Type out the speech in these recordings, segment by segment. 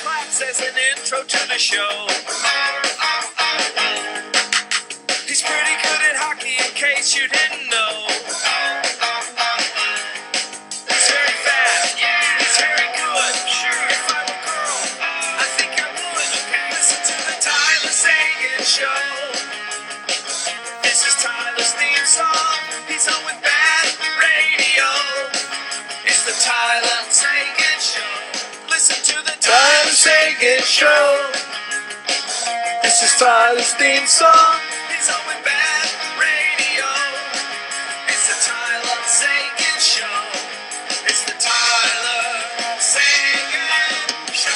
Claps as an intro to the show. He's pretty good at hockey in case you didn't know. He's very fast, he's very good. If I were a girl, I think I would. Listen to the Tyler Seguin Show. This is Tyler's theme song. He's on with bad radio. It's the Tyler Seguin Show. Listen to the Tyler Seguin Show. This is Tyler's theme song. He's on with bad radio. It's the Tyler Seguin Show. It's the Tyler Seguin Show.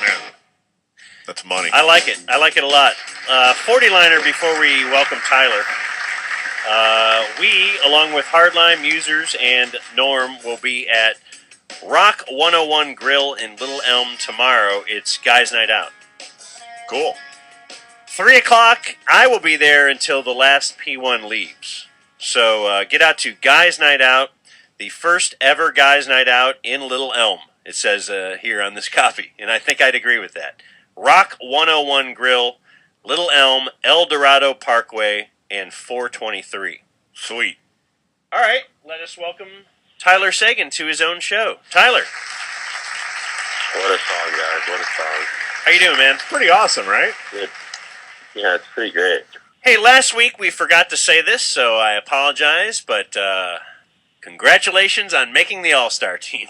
Man, that's money. I like it. I like it a lot. 40-liner before we welcome Tyler. We, along with Hardline, Musers, and Norm, will be at Rock 101 Grill in Little Elm tomorrow. It's Guys Night Out. Cool. 3 o'clock, I will be there until the last P1 leaves. So get out to Guys Night Out, the first ever Guys Night Out in Little Elm. It says here on this copy, and I think I'd agree with that. Rock 101 Grill, Little Elm, El Dorado Parkway, and 423. Sweet. All right, let us welcome Tyler Seguin to his own show. Tyler. What a song, guys. What a song. How you doing, man? Pretty awesome, right? Yeah, it's pretty great. Hey, last week we forgot to say this, so I apologize, but congratulations on making the All-Star team.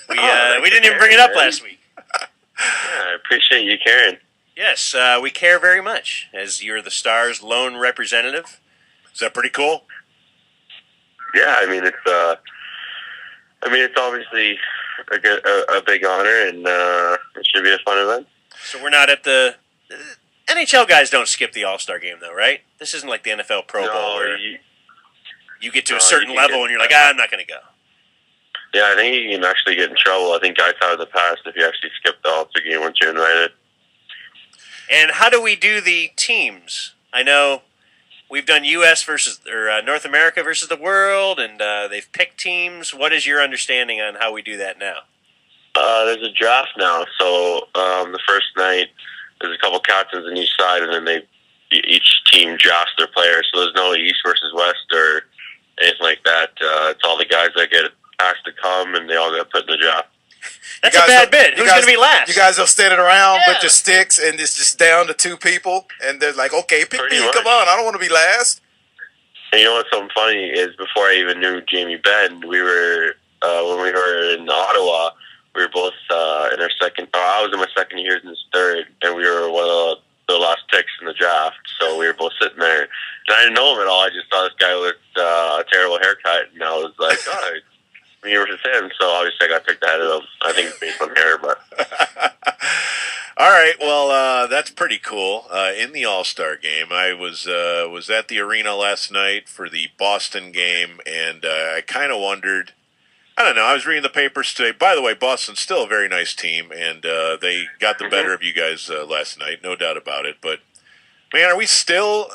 We didn't even bring it up last week. Yeah, I appreciate you caring. Yes, we care very much, as you're the Stars' lone representative. Is that pretty cool? Yeah, I mean it's obviously a big honor, and it should be a fun event. So we're not at the... NHL guys don't skip the All-Star game, though, right? This isn't like the NFL Pro Bowl where you get to a certain level and you're like, I'm not going to go. Yeah, I think you can actually get in trouble. I think guys have in the past if you actually skip the All-Star game once you're invited. And how do we do the teams? I know we've done U.S. versus or North America versus the world, and they've picked teams. What is your understanding on how we do that now? There's a draft now, so the first night there's a couple captains on each side, and then each team drafts their players. So there's no East versus West or anything like that. It's all the guys that get asked to come, and they all get put in the draft. That's a bad bit. Who's going to be last? You guys are standing around with your sticks, and it's just down to 2 people, and they're like, okay, pick me, come on, I don't want to be last. And you know what's something funny is before I even knew Jamie Benn, we were, when we were in Ottawa, we were both in our second, I was in my second year and his third, and we were one of the last picks in the draft, so we were both sitting there. And I didn't know him at all, I just saw this guy with a terrible haircut, and I was like, oh, me versus him, so obviously I got picked ahead of him. I think it's based on hair, but... All right, well, that's pretty cool. In the All-Star game, I was at the arena last night for the Boston game, and I kind of wondered, I don't know, I was reading the papers today. By the way, Boston's still a very nice team, and they got the better of you guys last night, no doubt about it. But, man, are we still...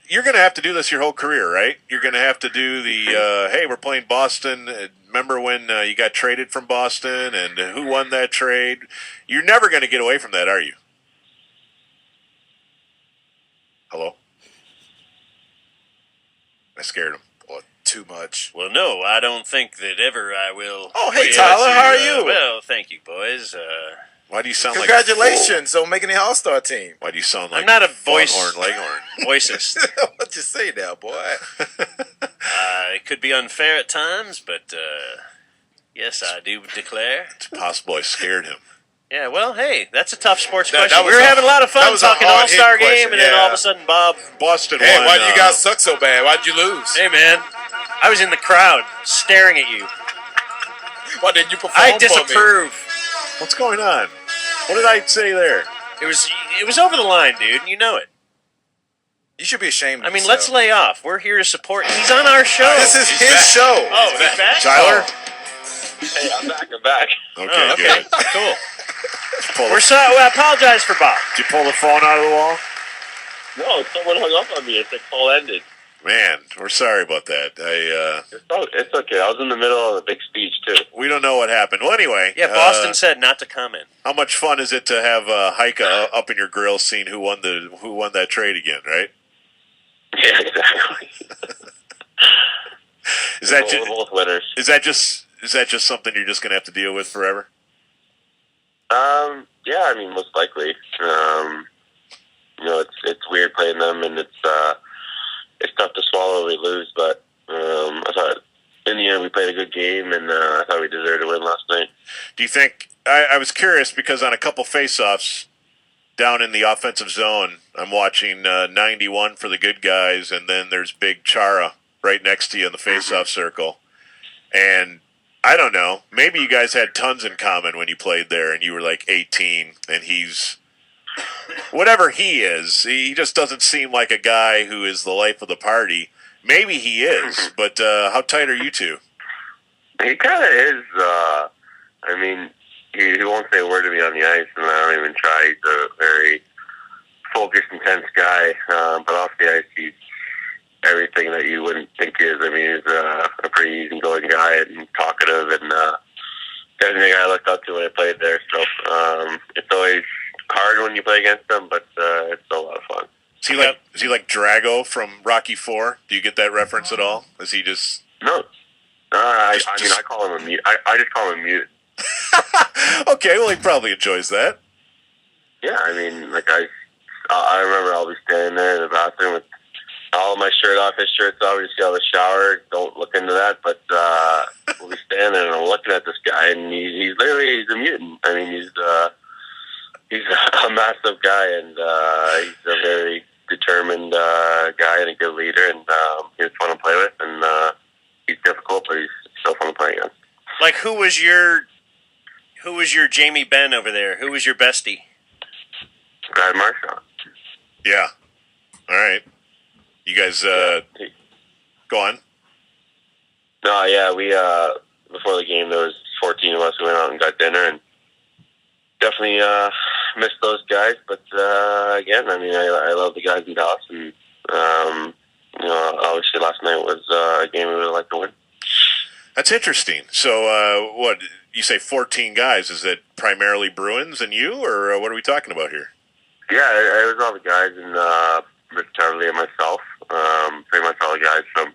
you're going to have to do this your whole career, right? You're going to have to do the, hey, we're playing Boston. Remember when you got traded from Boston and who won that trade? You're never going to get away from that, are you? Hello? I scared him. Well, too much. Well, no, I don't think that ever I will. Oh, hey, Tyler, how are you? Well, thank you, boys. Why do you sound Congratulations on making the All-Star team. Why do you sound like I'm not a Longhorn, Leghorn? voicist. What you say now, boy? It could be unfair at times, but yes, I do declare. It's possible I scared him. Yeah, well, hey, that's a tough sports That question. was We were having a lot of fun talking All-Star game, question, and then yeah. all of a sudden, Bob. Boston Hey, won. why do you guys suck so bad? Why'd you lose? Hey, man, I was in the crowd staring at you. Why didn't you perform I for me? disapprove. What's going on? What did I say there? It was over the line, dude. You know it. You should be ashamed of I mean, yourself. let's lay off. We're here to support. He's on our show. This is his show. Oh, he's back? Tyler? Hey, I'm back. Okay, Okay, good. cool. Pull We're sorry. I apologize for Bob. Did you pull the phone out of the wall? No, someone hung up on me as the call ended. Man, we're sorry about that. It's okay. I was in the middle of a big speech too. We don't know what happened. Well, anyway. Yeah, Boston said not to comment. How much fun is it to have Heike up in your grill, seeing who won that trade again, right? Yeah, exactly. Is that both winners? Is that just something you're just going to have to deal with forever? Yeah, I mean, most likely. It's weird playing them, and it's tough to swallow when we lose. But I thought in the end we played a good game, and I thought we deserved to win last night. Do you think? I was curious because on a couple face-offs down in the offensive zone, I'm watching 91 for the good guys, and then there's Big Chara right next to you in the face-off circle, and I don't know. Maybe you guys had tons in common when you played there, and you were like 18, and he's whatever he is. He just doesn't seem like a guy who is the life of the party. Maybe he is, but how tight are you two? He kind of is. I mean, he won't say a word to me on the ice, and I don't even try. He's a very focused, intense guy, but off the ice, he's everything that you wouldn't think he is. I mean, he's a pretty easygoing guy and talkative, and everything I looked up to when I played there. So it's always hard when you play against him, but it's still a lot of fun. Is he like Drago from Rocky IV? Do you get that reference at all? Is he just no? I mean, I call him a mute. I just call him a mute. Okay, well, he probably enjoys that. Yeah, I mean, like I remember I'll be standing there in the bathroom with all my shirt off, his shirt's off. We just got out of the shower. Don't look into that, but we'll be standing there and I'm looking at this guy, and he's literally a mutant. I mean, he's a massive guy, and he's a very determined guy and a good leader, and he's fun to play with, and he's difficult, but he's still fun to play against. Like, who was your Jamie Benn over there? Who was your bestie? Brad Marchand. Yeah. All right. You guys go on. No, yeah, we before the game there was 14 of us who went out and got dinner, and definitely missed those guys. But again, I mean, I love the guys in Dallas, and obviously last night was a game we would like to win. That's interesting. So, what you say? 14 guys? Is it primarily Bruins and you, or what are we talking about here? Yeah, it was all the guys and Rich Tarley and myself. Pretty much all the guys from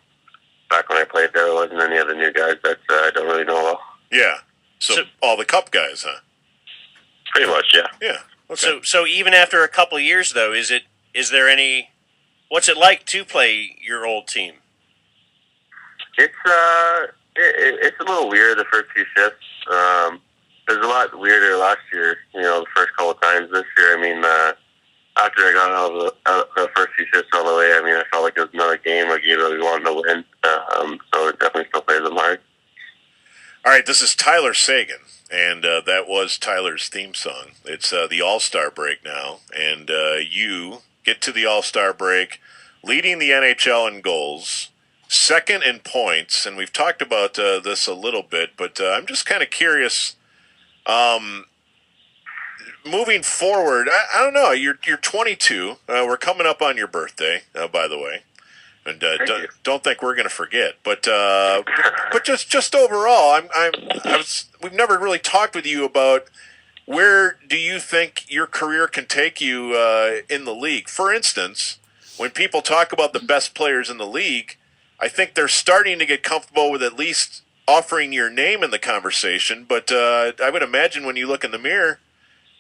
back when I played there. There wasn't any other new guys that I don't really know well. Yeah. So all the Cup guys, huh? Pretty much, yeah. Yeah. Okay. So even after a couple of years, though, is there any? What's it like to play your old team? It's it's a little weird the first few shifts. It was a lot weirder last year. The first couple of times. This year, I mean, after I got out of the first few shifts all the way, I mean, I felt like it was another game, a game that we wanted to win. So it definitely still plays them hard. All right, this is Tyler Seguin, and that was Tyler's theme song. It's the All-Star break now, and you get to the All-Star break leading the NHL in goals, second in points, and we've talked about this a little bit, but I'm just kind of curious. Moving forward, I don't know. You're 22. We're coming up on your birthday, by the way, and don't think we're going to forget. But just overall, we've never really talked with you about where do you think your career can take you in the league. For instance, when people talk about the best players in the league, I think they're starting to get comfortable with at least offering your name in the conversation. But I would imagine when you look in the mirror,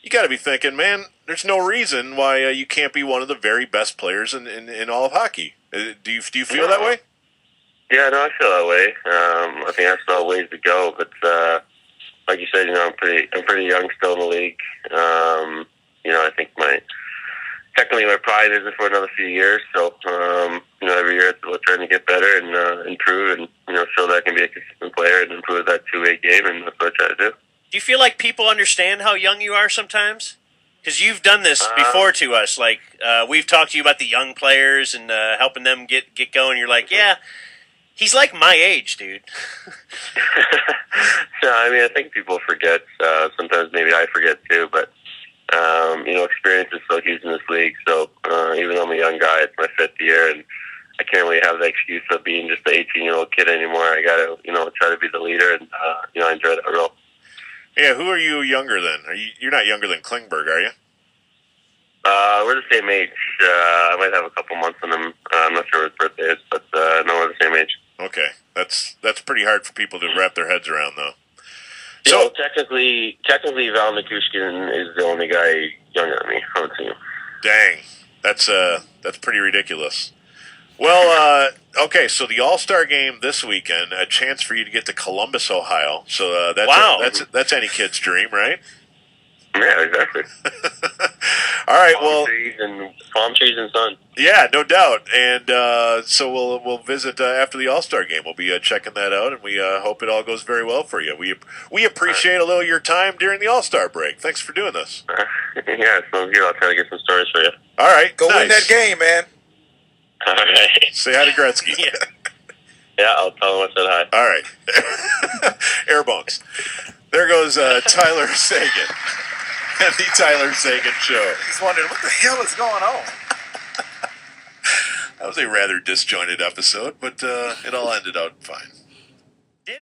you got to be thinking, man, there's no reason why you can't be one of the very best players in all of hockey. Do you feel that way? Yeah, no, I feel that way. I think I still have ways to go, but like you said, I'm pretty young still in the league. I think technically my pride isn't for another few years. So every year it's about trying to get better and improve, and show that I can be a consistent player and improve that two-way game, and that's what I try to do. Do you feel like people understand how young you are sometimes? Because you've done this before to us. Like, we've talked to you about the young players and helping them get going. You're like, yeah, he's like my age, dude. No, I mean, I think people forget. Sometimes maybe I forget too. But, experience is so huge in this league. So even though I'm a young guy, it's my fifth year. And I can't really have the excuse of being just the 18-year-old kid anymore. I got to, try to be the leader, and I enjoy that role. Yeah, who are you younger than? You're not younger than Klingberg, are you? We're the same age. I might have a couple months on him. I'm not sure what his birthday is, but no, we're the same age. Okay, that's pretty hard for people to wrap their heads around, though. So technically, Val Nikushkin is the only guy younger than me on the team. Dang, that's pretty ridiculous. Well, okay, so the All-Star Game this weekend, a chance for you to get to Columbus, Ohio. So that's any kid's dream, right? Yeah, exactly. All right, palm trees and sun. Yeah, no doubt. And so we'll visit after the All-Star Game. We'll be checking that out, and we hope it all goes very well for you. We appreciate a little of your time during the All-Star break. Thanks for doing this. Yeah, so here I'll try to get some stories for you. All right, go win that game, man. All right. Say hi to Gretzky. Yeah, I'll tell him I said hi. All right. Airbones. There goes Tyler Seguin. And the Tyler Seguin Show. He's wondering, what the hell is going on? That was a rather disjointed episode, but it all ended out fine.